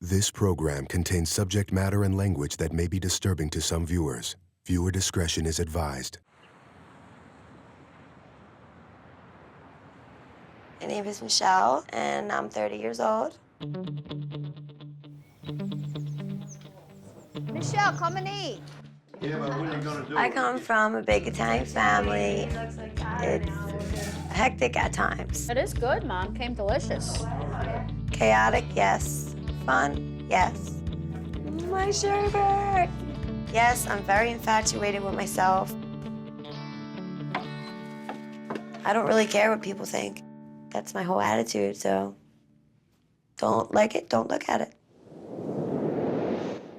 This program contains subject matter and language that may be disturbing to some viewers. Viewer discretion is advised. My name is Michelle, and I'm 30 years old. Michelle, come and eat. Yeah, but when are you gonna do I it? come from a big Italian family. It's hectic at times. It is good, Mom. Came delicious. Chaotic, yes. Fun, yes. My sherbet. Yes, I'm very infatuated with myself. I don't really care what people think. That's my whole attitude, so don't like it, don't look at it.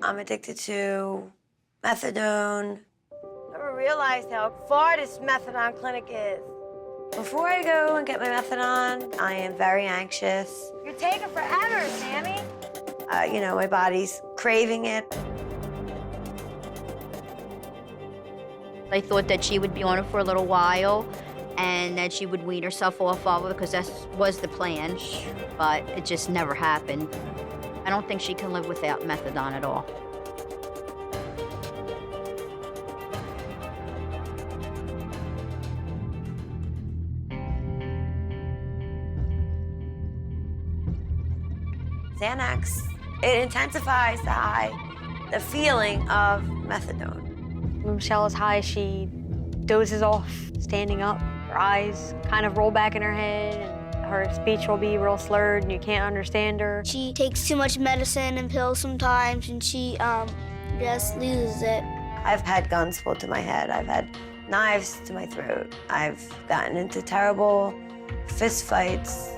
I'm addicted to methadone. I never realized how far this methadone clinic is. Before I go and get my methadone, I am very anxious. You're taking forever, Sammy. You know, my body's craving it. I thought that she would be on it for a little while and that she would wean herself off of it because that was the plan, but it just never happened. I don't think she can live without methadone at all. Xanax, it intensifies the feeling of methadone. When Michelle is high, she dozes off, standing up. Her eyes kind of roll back in her head, and her speech will be real slurred, and you can't understand her. She takes too much medicine and pills sometimes, and she just loses it. I've had guns pulled to my head. I've had knives to my throat. I've gotten into terrible fist fights.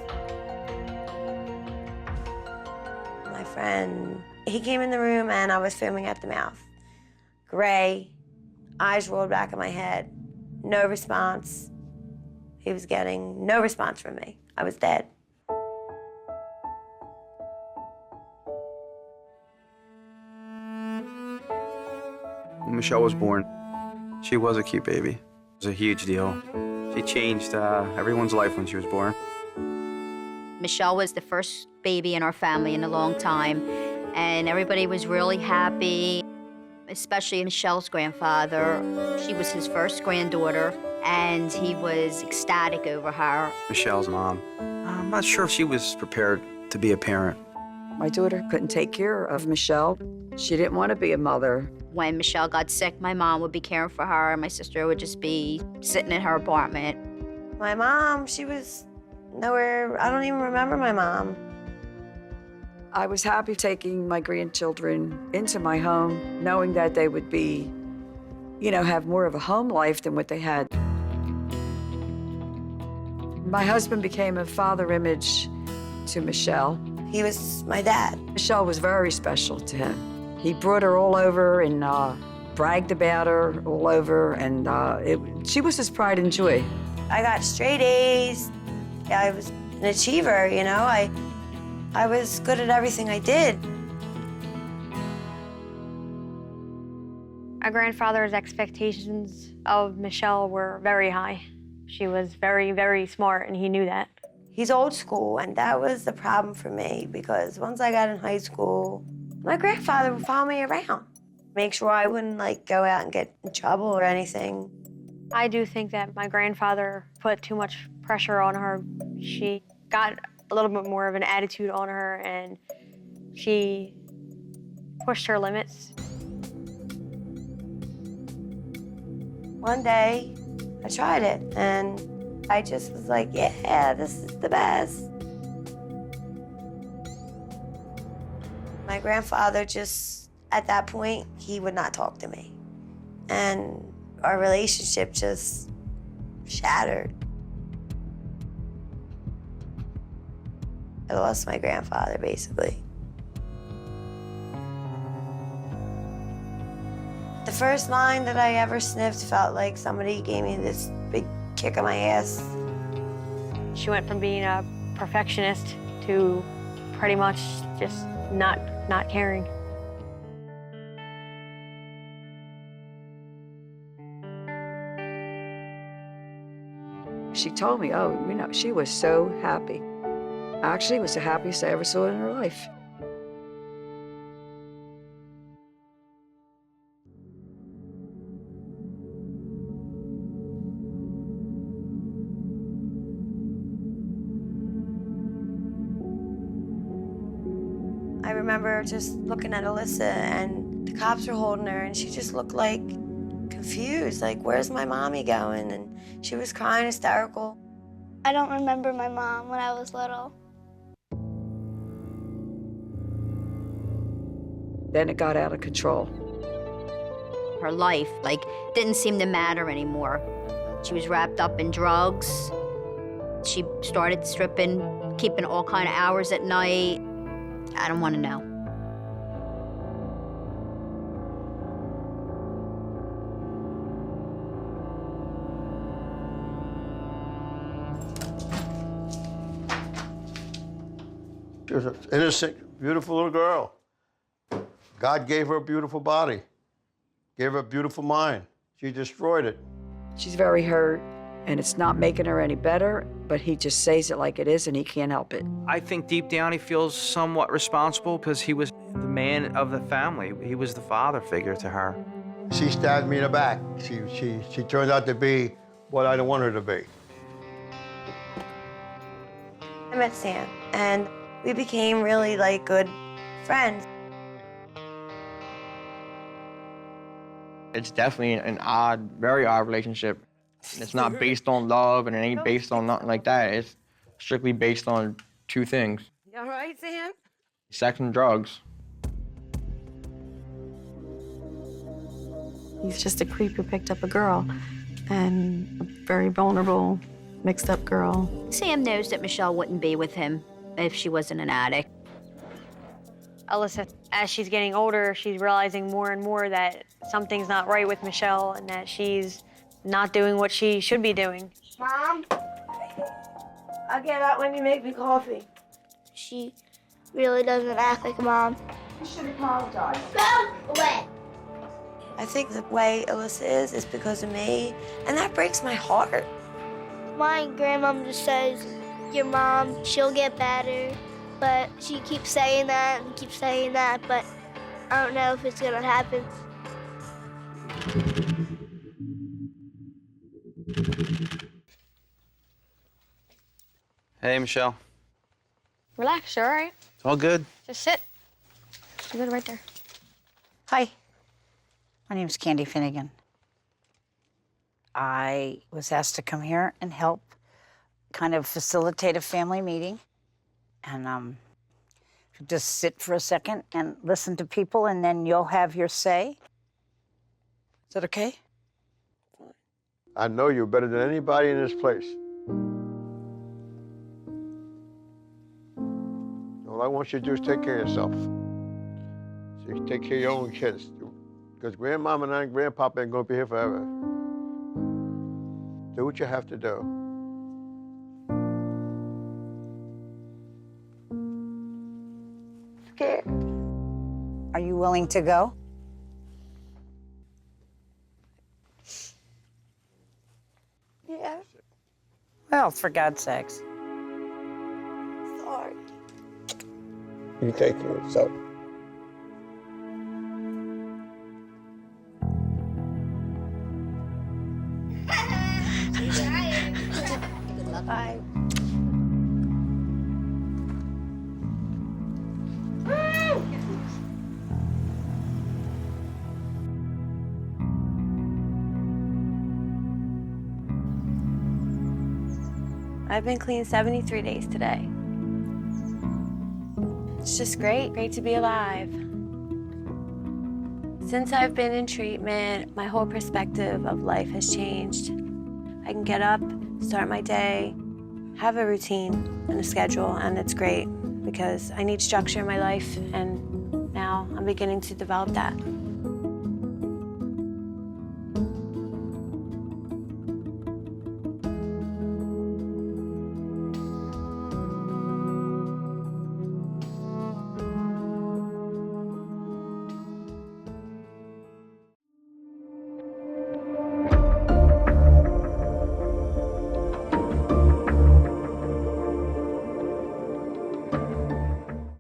My friend, he came in the room and I was foaming at the mouth. Gray, eyes rolled back in my head, no response. He was getting no response from me. I was dead. When Michelle was born, she was a cute baby. It was a huge deal. She changed everyone's life when she was born. Michelle was the first baby in our family in a long time, and everybody was really happy, especially Michelle's grandfather. She was his first granddaughter, and he was ecstatic over her. Michelle's mom, I'm not sure if she was prepared to be a parent. My daughter couldn't take care of Michelle. She didn't want to be a mother. When Michelle got sick, my mom would be caring for her, and my sister would just be sitting in her apartment. My mom, she was nowhere. I don't even remember my mom. I was happy taking my grandchildren into my home, knowing that they would be, you know, have more of a home life than what they had. My husband became a father image to Michelle. He was my dad. Michelle was very special to him. He brought her all over and bragged about her all over, and she was his pride and joy. I got straight A's. I was an achiever, you know. I was good at everything I did. My grandfather's expectations of Michelle were very high. She was very, very smart, and he knew that. He's old school, and that was the problem for me, because once I got in high school, my grandfather would follow me around, make sure I wouldn't go out and get in trouble or anything. I do think that my grandfather put too much pressure on her. She got a little bit more of an attitude on her, and she pushed her limits. One day, I tried it, and I just was like, yeah, this is the best. My grandfather just, at that point, he would not talk to me. And our relationship just shattered. I lost my grandfather, basically. The first line that I ever sniffed felt like somebody gave me this big kick on my ass. She went from being a perfectionist to pretty much just not caring. She told me, oh, you know, she was so happy. Actually, it was the happiest I ever saw in her life. I remember just looking at Alyssa and the cops were holding her and she just looked like confused, like, where's my mommy going? And she was crying hysterical. I don't remember my mom when I was little. Then it got out of control. Her life, like, didn't seem to matter anymore. She was wrapped up in drugs. She started stripping, keeping all kind of hours at night. I don't want to know. She was an innocent, beautiful little girl. God gave her a beautiful body, gave her a beautiful mind. She destroyed it. She's very hurt, and it's not making her any better, but he just says it like it is, and he can't help it. I think deep down he feels somewhat responsible because he was the man of the family. He was the father figure to her. She stabbed me in the back. She turned out to be what I didn't want her to be. I met Sam, and we became really, like, good friends. It's definitely an odd, very odd relationship. It's not based on love, and it ain't based on nothing like that. It's strictly based on two things: You all right, Sam? sex and drugs. He's just a creep who picked up a girl, and a very vulnerable, mixed up girl. Sam knows that Michelle wouldn't be with him if she wasn't an addict. Alyssa, as she's getting older, she's realizing more and more that something's not right with Michelle and that she's not doing what she should be doing. Mom, I'll get out when you make me coffee. She really doesn't act like a mom. You should apologize. Go away. I think the way Alyssa is because of me, and that breaks my heart. My grandmom just says, your mom, she'll get better. But she keeps saying that and keeps saying that, but I don't know if it's gonna happen. Hey, Michelle. Relax, you're all right. It's all good. Just sit. You're good right there. Hi, my name's Candy Finnegan. I was asked to come here and help kind of facilitate a family meeting. And just sit for a second and listen to people, and then you'll have your say. Is that okay? I know you better than anybody in this place. All I want you to do is take care of yourself. So you take care of your own kids. Because grandmama and grandpapa ain't gonna be here forever. Do what you have to do. Scared. Are you willing to go? Yeah, Well, for God's sakes. sorry. You take care of yourself. Bye. I've been clean 73 days today. It's just great to be alive. Since I've been in treatment, my whole perspective of life has changed. I can get up, start my day, have a routine and a schedule, and it's great because I need structure in my life, and now I'm beginning to develop that.